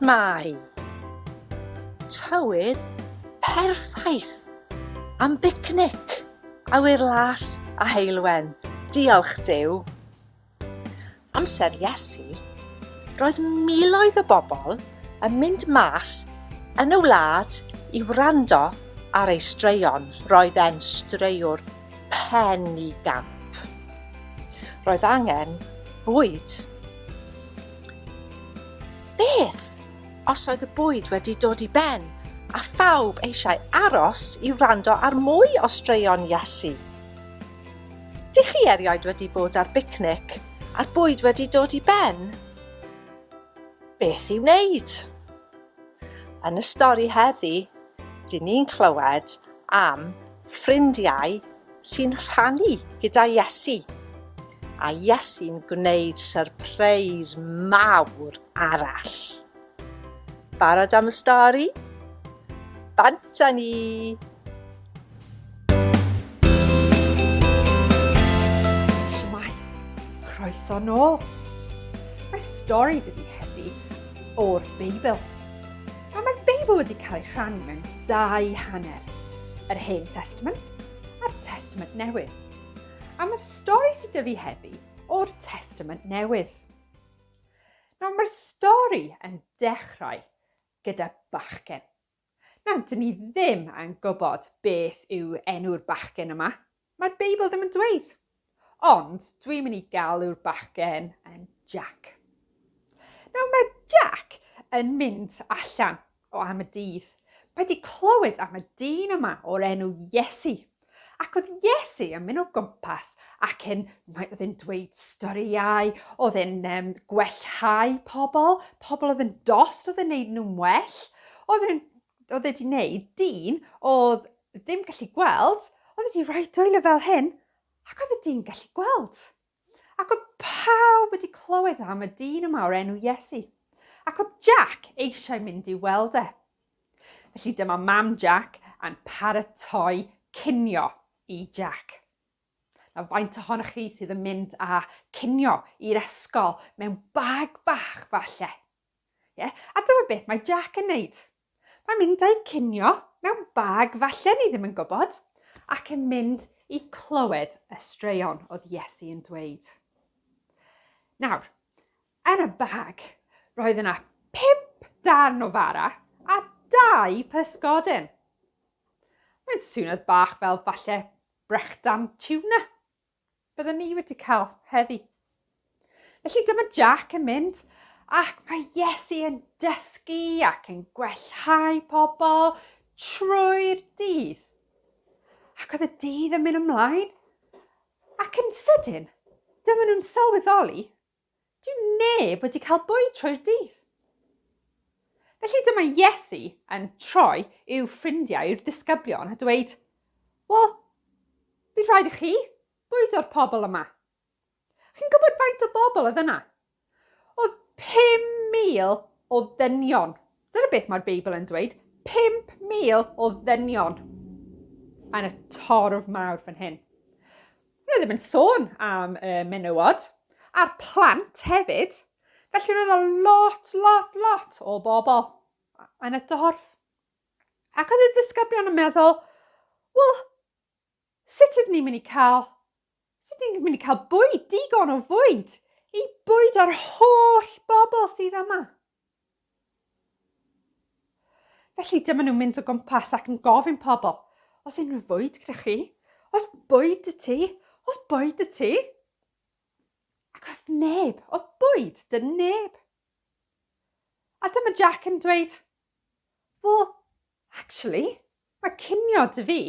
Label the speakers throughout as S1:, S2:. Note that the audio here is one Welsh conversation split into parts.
S1: Mai. Tywydd perffaith am bicnic, awyr las a heilwen. Diolch Duw. Amser Iesu, roedd miloedd o bobl yn mynd mas yn y wlad i wrando ar ei straeon. Roedd e'n straewr pen i gamp. Roedd angen bwyd. Beth os oedd y bwyd wedi dod i ben a phawb eisiau aros i wrando ar mwy o straeon Iesu? Dych chi erioed wedi bod ar bicnic a'r bwyd wedi dod i ben? Beth i'w wneud? Yn y stori heddi, dyn ni'n clywed am ffrindiau sy'n rhannu gyda Iesu. A Iesu'n gwneud syrpreis mawr arall. Barod am y stori? Banta ni!
S2: Shwmai, croeso nôl. Mae'r stori dydi heddi o'r Beibl. A mae'r Beibl wedi cael ei rhannu mewn dau hanner. Yr Hen Testament a'r Testament Newydd. A mae'r stori sydd dyfu heddi o'r Testament Newydd. Nawr mae'r stori yn dechrau gyda bachgen. Nawr, dyn ni ddim yn gwybod beth yw enw'r bachgen yma. Mae'r Beibl ddim yn dweud. Ond dwi'n mynd i galw'r bachgen yn Jack. Nawr mae Jack yn mynd allan o am y dydd. Mae wedi clywed am y dyn yma o'r enw Iesu. Ac oedd Iesu yn mynd o gwmpas ac oedd e'n dweud storïau, oedd e'n gwellhau pobl oedd yn dost, oedd e'n neud nhw'n well, oedd e wedi wneud dyn oedd ddim gallu gweld, oedd e wedi rhoi dwylo fel hyn, ac oedd y dyn gallu gweld. Ac oedd pawb wedi clywed am y dyn yma o'r enw Iesu. Ac oedd Jack eisiau mynd i weld e. Felly dyma mam Jack yn paratoi cinio i Jack. Nawr, faint ohonoch chi sydd yn mynd a cinio i'r ysgol mewn bag bach falle? A dyma beth mae Jack yn neud. Mae'n mynd â'i cinio mewn bag falle ni ddim yn gwybod ac yn mynd i clywed y straeon oedd Iesu yn dweud. Nawr, yn y bag roedd yna 5 darn o fara a 2 pysgodyn. Mae'n swniodd bach fel falle brechdan tiwna. Byddwn ni wedi cael heddi. Felly dyma Jack yn mynd ac mae Iesu yn dysgu ac yn gwellhau pobl trwy'r dydd. Ac oedd y dydd yn mynd ymlaen. Ac yn sydyn, dyma nhw'n sylweddoli, dyw neb wedi cael bwyd trwy'r dydd. Felly dyma Iesu yn troi i'w ffrindiau, i'w disgyblion a dweud, wel, bydd rhaid i chi bwyd o'r pobl yma. Chi'n gwybod faint o bobl oedd yna? Oedd 5,000 o ddynion. Dyna beth mae'r Beibl yn dweud. 5,000 o ddynion yn y torf mawr fan hyn. Roedd ddim yn sôn am menywod a'r plant hefyd. Felly roedd y lot o bobl yn y dorf. Ac oedd y ddisgyblion yn meddwl, wel, sut ydyn ni'n mynd i cael bwyd, digon o fwyd, i bwyd o'r holl bobl sydd yma? Felly dyma nhw'n mynd o gwmpas ac yn gofyn pobl, os unrhyw fwyd gyda chi? Os bwyd y ti? Os bwyd y ti? Ac oedd neb, oedd bwyd dy neb. A dyma Jack yn dweud, well, actually, mae cinio dy fi,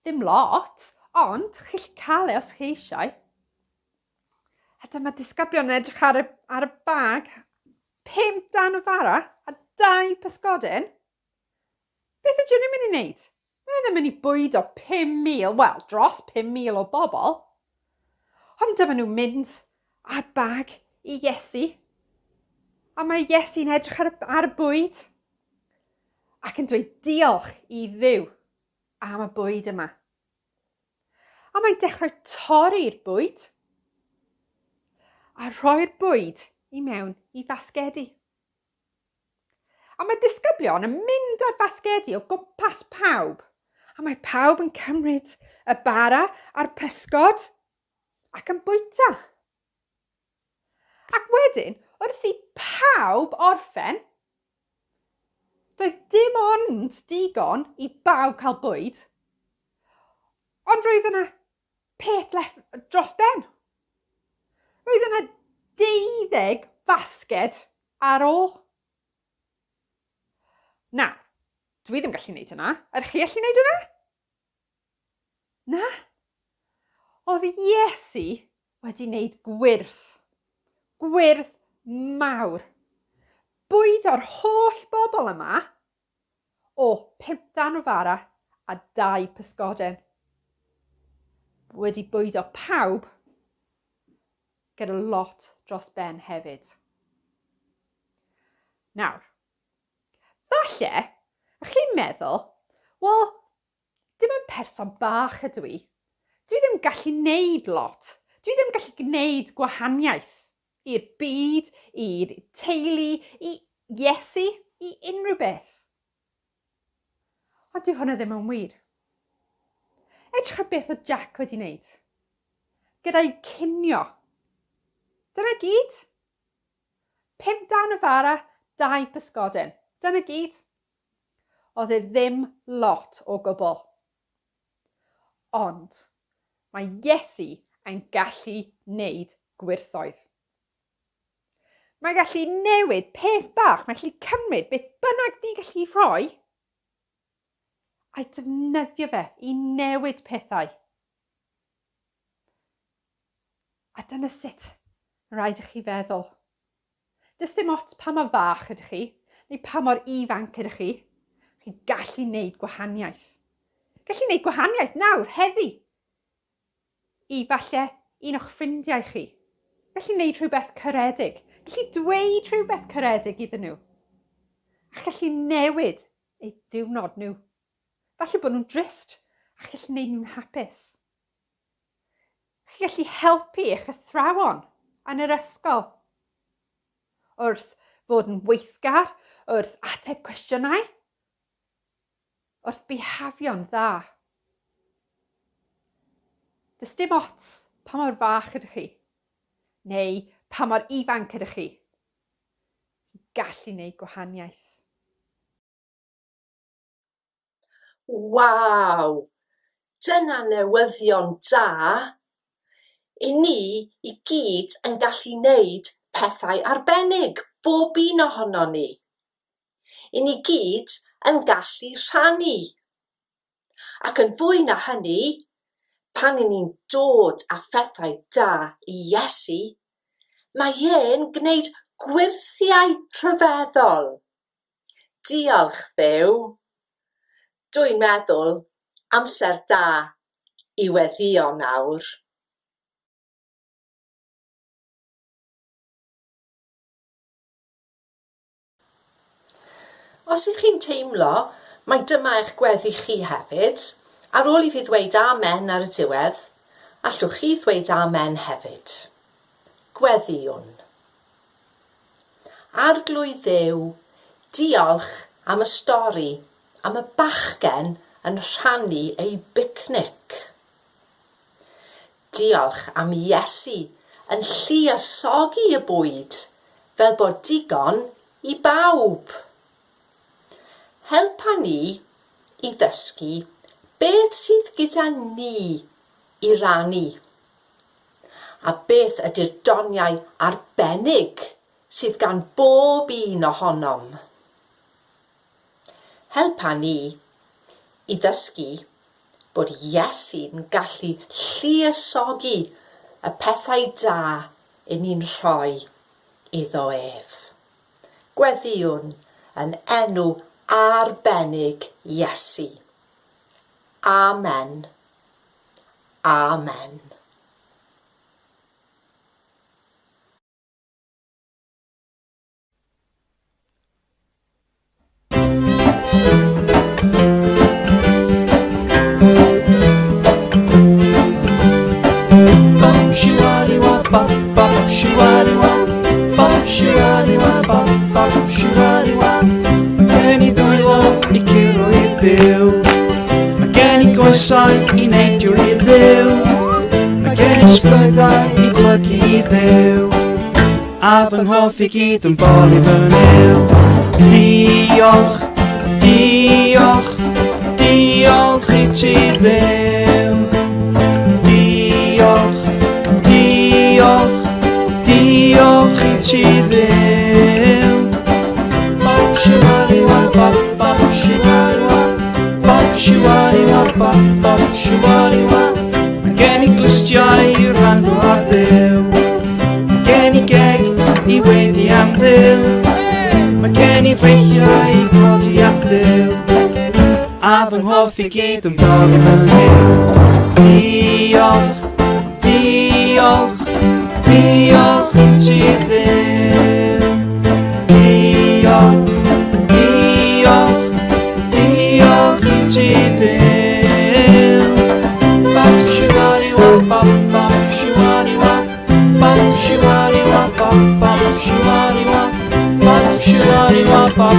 S2: ddim lot, ond chi'ch cael e os chi eisiau. A dyma disgyblion yn edrych ar y bag, 5 darn o fara a 2 pysgodyn. Beth ydyn nhw'n mynd i wneud? Mae'n ddim yn mynd i bwyd o 5,000, wel, dros 5,000 o bobl. Ond dyma nhw'n mynd â'r bag i Iesu. A mae Iesu'n edrych ar y bwyd ac yn dweud diolch i Dduw am y bwyd yma. A mae'n dechrau torri'r bwyd a rhoi'r bwyd i mewn i fasgedi. A mae disgyblion yn mynd ar fasgedi o gwmpas pawb. A mae pawb yn cymryd y bara a'r pysgod ac yn bwyta. Ac wedyn, wrth i pawb orffen, doedd dim ond digon i bawb cael bwyd, ond roedd yna peth dros ben. Roedd yna 12 fasged ar ôl. Na, dwi ddim gallu gwneud hynna. Ydych chi gallu gwneud hynna? Na. Oedd Iesu wedi wneud gwyrth. Gwyrth mawr. Bwyd o'r holl bobl yma o 50 o fara a 2 pysgoden. Wedi bwydo pawb gyda lot dros ben hefyd. Nawr, falle, ych chi'n meddwl, wel, dim yn person bach ydw i. Dwi ddim yn gallu wneud lot. Dwi ddim yn gallu gwneud gwahaniaeth i'r byd, i'r teulu, i Iesu, i unrhyw beth. Ond dyw hwnna ddim yn wir. Edrych ar beth o Jack wedi wneud. Gyda'i cinio. Dyna gyd. 50 o fara, 2 pysgoden. Dyna gyd. Oedd e ddim lot o gwbl. Ond mae Iesu yn gallu wneud gwirthoedd. Mae'n gallu newid peth bach, mae'n gallu cymryd beth bynnag ni'n gallu rhoi a defnyddio fe i newid pethau. A dyna sut rhaid i chi feddwl. Does dim ots pa mor fach ydych chi, neu pa mor ifanc ydych chi, chi'n gallu wneud gwahaniaeth. Gallu wneud gwahaniaeth nawr, heddi, i falle un o'ch ffrindiau chi. Gallu wneud rhywbeth caredig. Gallu dweud rhywbeth caredig iddyn nhw. A gallu newid eu diwrnod nhw. Falle bod nhw'n drist a gallu wneud nhw'n hapus. Chi gallu helpu eich athrawon yn yr ysgol. Wrth fod yn weithgar, wrth ateb cwestiynau, wrth bihafio'n dda. Does dim ots pa mor fach ydych chi, neu pa mor ifanc ydych chi. Chi'n gallu wneud gwahaniaeth.
S1: Waw! Dyna newyddion da. I ni i gyd yn gallu wneud pethau arbennig, bob un ohono ni. I ni gyd yn gallu rhannu. Ac yn fwy na hynny, pan i ni'n dod â phethau da i Iesu, mae e'n gwneud gwirthiau rhyfeddol. Diolch Dduw. Dwi'n meddwl amser da i weddio nawr. Os ych chi'n teimlo mai dyma eich gweddi chi hefyd, ar ôl i fi ddweud amen ar y diwedd, allwch chi ddweud amen hefyd. Gweddiwn. Arglwydd Dduw, diolch am y stori, am y bachgen yn rhannu ei bicnic. Diolch am Iesu yn lluosogi y bwyd fel bod digon i bawb. Helpa ni i ddysgu beth sydd gyda ni i rannu, a beth ydy'r doniau arbennig sydd gan bob un ohonom. Helpa ni i ddysgu bod Iesu'n gallu lluosogi y pethau da i ni'n rhoi iddo ef. Gweddiwn yn enw arbennig Iesu. Amen. Amen.
S3: Bop, shoo-a-dee-wah, bop, shoo-a-dee-wah, bop, shoo-a-dee-wah. I curo i'r byw. Mae gen I goesau I neidio I ddiw. Mae gen I sgwyddau I blygu I ddiw. A fy nghoff I gyd yn bol I fy nyw. Diolch, diolch, diolch I ti ddiw. Diolch, diolch, diolch I ti ddiw. Bop shiwari-wa, bop, bop shiwari-wa. Bop shiwari-wa, bop, bop shiwari-wa. Mae gen I glystiau I rando ar ddiw. Mae gen I geg I weddi am ddiw. Mae gen I freichiau I codi at ddiw. A fy nghoff I gyd yn bol I fy nyw. Diolch, diolch, diolch I ti ddiw. Diolch, diolch, diolch I ti ddiw. Bop shiwari-wa, bop, bop shiwari-wa. Bop shiwari-wa, bop, bop shiwari-wa. Bop shiwari-wa, bop,